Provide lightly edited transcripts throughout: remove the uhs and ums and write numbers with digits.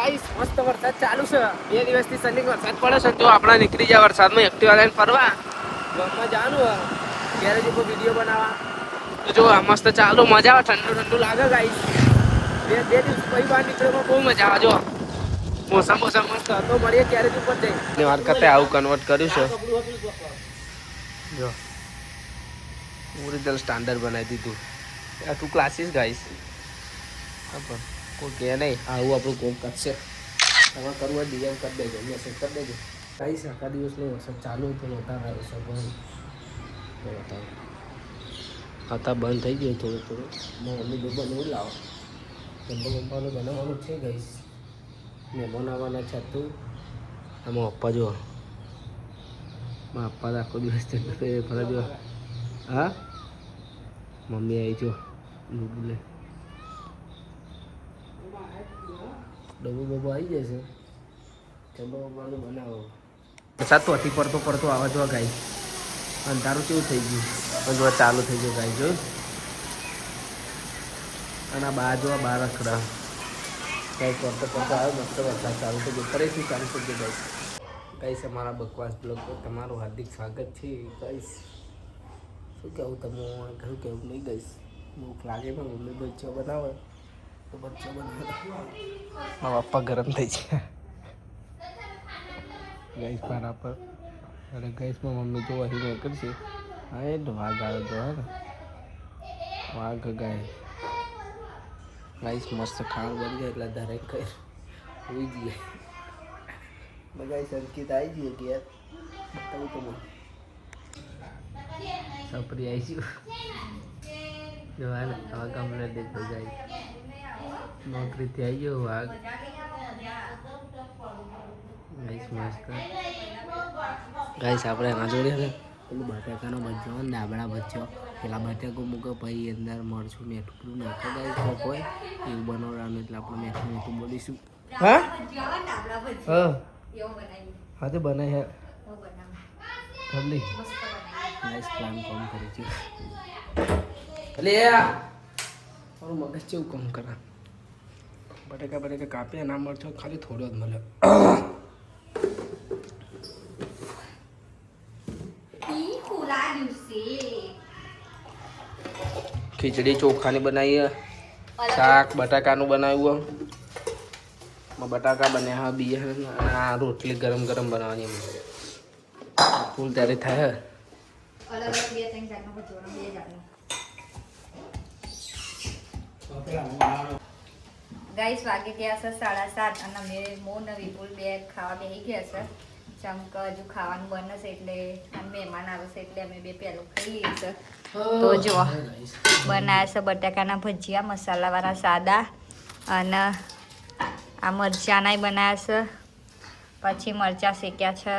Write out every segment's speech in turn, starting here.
Guys મસ્ત વરસાદ ચાલુ છે. 2 દિવસથી સનિંગ વરસાદ પડે છે. તો આપણે નીકળી જાય વરસાદમાં એક્ટિવા લઈને ફરવા. ગામમાં જવાનું ગેરેજ ઉપર વિડીયો બનાવવા. તો જો મસ્ત ચાલુ મજા આવે, ઠંડુ ઠંડુ લાગે ગાઈસ. બે દિવસ પછી બહાર નીકળવામાં બહુ મજા આવે. જો મોસમ મસ્ત તો મળીએ ગેરેજ ઉપર જઈ. મારકતે આવું કન્વર્ટ કર્યું છે. જો ઓરિજિનલ સ્ટાન્ડર્ડ બનાવી દીધું. આ ટુ ક્લાસીસ ગાઈસ. કોઈ કહે નહીં આવું આપણું કોમ કરશે. તમે કરવું હોય ડિઝાઇન કરી દેજો, મેસેજ કરી દેજો. ગાઈસ આખા દિવસનો વરસાદ ચાલુ તો નહોતા આવ્યો છે બંધ. હતા બંધ થઈ ગયો થોડું થોડું. મમ્મી ડબ્બા નહીં લાવો. ડબ્બાનું બનાવવાનું છે ગાઈસ. મહેમાન આવવાના છે તું. આમાં પપ્પા જો પપ્પા તો આખો દિવસ ફરા જો. હા મમ્મી આવી જો બોલે ડબ્બો બબ્બો આવી જશે. ડબ્બો બબ્બાનું બનાવો. વરસાદ તો અતિ પડતો આવા જોવા ગાય. અંધારું કેવું થઈ ગયું પણ જો ચાલુ થઈ ગયું ગાય જો. અને આ બહાર જોવા બહાર રખડા કંઈ પડતો આવે. મસ્ત વરસાદ ચાલુ થઈ ગયો. ફરીથી ચાલુ થઈ ગયો ગાઈસ. ગાઈસ અમારા બકવાસ બ્લોગ પર તમારું હાર્દિક સ્વાગત છે ગાઈસ. શું કહેવું તમે ઘણું કહેવું નહીં ગાઈસ. ભૂખ લાગે પણ મમ્મી બચ્ચો બનાવે તો બચ્ચો બનાવે. મારા પપ્પા ગરમ થઈ છે ગાઈસ મારા પર. અરે ગાઈસમાં મમ્મી જો અહીં નીકળશે. હા એ વાઘ આવે તો હે ને વાઘ ગાય. ગાઈસ મસ્ત ખાવાનું બની જાય એટલે દરેક કઈ હોઈ જઈએ. ગાઈસ અંકિત આવી જઈએ ઘેર. બતાવું તો મને સપરી આવી છું. જો હા ને આવા કમ્પ્લેટ દેખો ગાઈસ. નોકરીથી આવી ગયો વાઘ. ગાઈસ મસ્ત ગાઈસ આપણે એના જોડે ને પેલું બટાકાનો ભજ્જો ને ડાબડા ભજ્જો. પેલા બટાકો મૂકો પછી અંદર મરચું મીઠું પેલું નાખો ગાઈસ. હોય એવું બનાવવાનું એટલે આપણે મીઠું બોલીશું. હા હા તો બનાવી જલ્દી ગાઈસ પ્લાન કામ કરી છે. એટલે મારું મગજ કેવું કામ કરે. બટાકા કાપીને ના મળતો ખાલી થોડો જ મળે. ખીચડી ચોખાની બનાવીએ. શાક બટાકાનું બનાવ્યું. બટાકા બન્યા હા બિયા અને આ રોટલી ગરમ ગરમ બનાવવાની. ફૂલ ત્યારે થાય. ગાઈસ વાગે ગયા છે 7:30 અને અમે મોન વિપુલ બે ખાવા બેસી ગયા છે. ચમક હજુ ખાવાનું બનશે એટલે મહેમાન આવશે એટલે અમે બે પહેલું ખાઈ લઈએ છે. તો જો બનાવ્યા છે બટાકાના ભજીયા મસાલાવાળા સાદા અને આ મરચાંના બનાવ્યા છે. પછી મરચાં શેક્યા છે.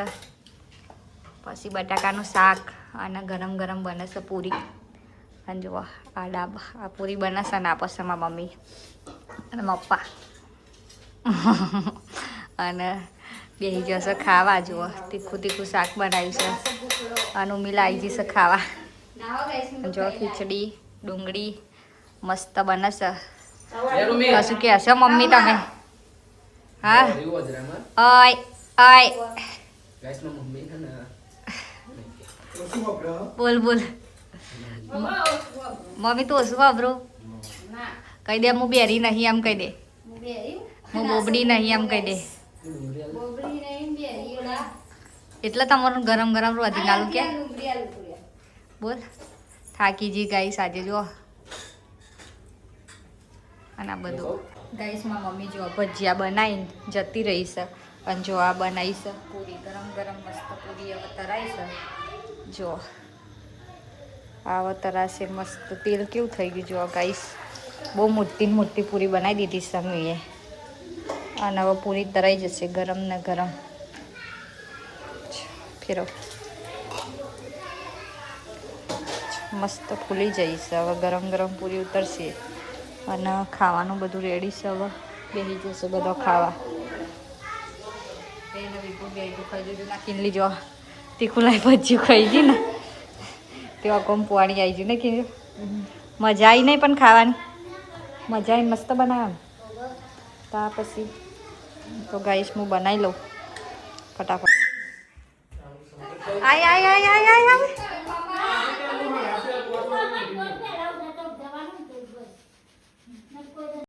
પછી બટાકાનું શાક અને ગરમ ગરમ બને છે પૂરી. અને જુઓ આ પૂરી બનાવશે ને આપશે મારા મમ્મી અને પપ્પા અને બેસી જશે ખાવા. જુઓ તીખું શાક બનાવ્યું છે અને ઉમીલા આવી જશે ખાવા. જો ખીચડી ડુંગળી મસ્ત બને છે. કશું કહેશો મમ્મી તમે? હા ઓય ઓય બોલ બોલ મમ્મી તો શું વાપરું કહી દે. હું બેરી નહીં એમ કહી દે. હું બોબડી નહીં એમ કહી દે. એટલે તમારું ગરમ ગરમ રોધી નાલું કે બોલ. થાકી જી ગાઈસ આજે જો. અને આ બધું ગાઈસમાં મમ્મી જો ભજીયા બનાવીને જતી રહી છે. અને જો આ બનાવી છે પૂરી ગરમ ગરમ મસ્ત પૂરી હવે તરાઈ છે. જો આવા તરાશે મસ્ત. તેલ કેવું થઈ ગયું જો ગાઈસ. બહુ મોટી પૂરી બનાવી દીધી છે મમ્મીએ. અને હવે પૂરી તરાઈ જશે ગરમ ને ગરમ. ફેરો મસ્ત ફૂલી જઈશે. હવે ગરમ ગરમ પૂરી ઉતરશે અને ખાવાનું બધું રેડી છે. હવે બેસી જશે બધો ખાવા. એને વિપુલ બે ખાઈ દીધું નાખીને લીજો તીખું લાઈ ભજીયું ખાઈ ગઈ ને તેવા કોમ પોવાણી આવી ગયું ને કીધું. મજા આવી નહીં પણ ખાવાની મજા આવી મસ્ત બનાવવાનું. ત્યાર પછી તો ગાઈસ હું બનાવી લઉં ફટાફટ. આય આય આય આય આય આય